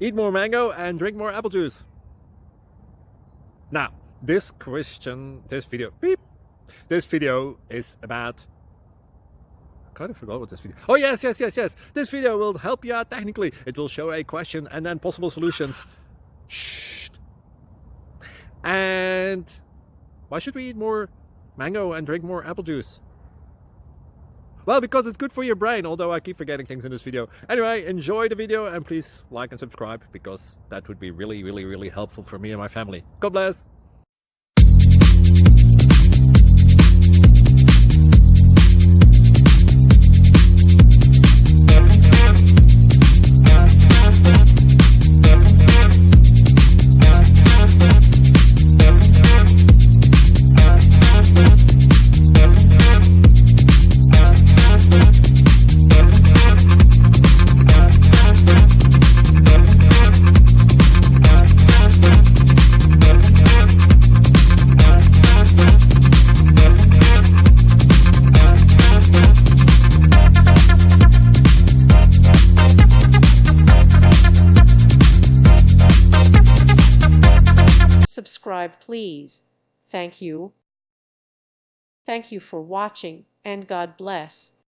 Eat more mango and drink more apple juice. Now, this video is about, I kind of forgot what this video. Oh, yes. This video will help you out technically. It will show a question and then possible solutions. Shh. And why should we eat more mango and drink more apple juice? Well, because it's good for your brain, although I keep forgetting things in this video. Anyway, enjoy the video and please like and subscribe, because that would be really helpful for me and my family. God bless! Subscribe, please. Thank you. Thank you for watching, and God bless.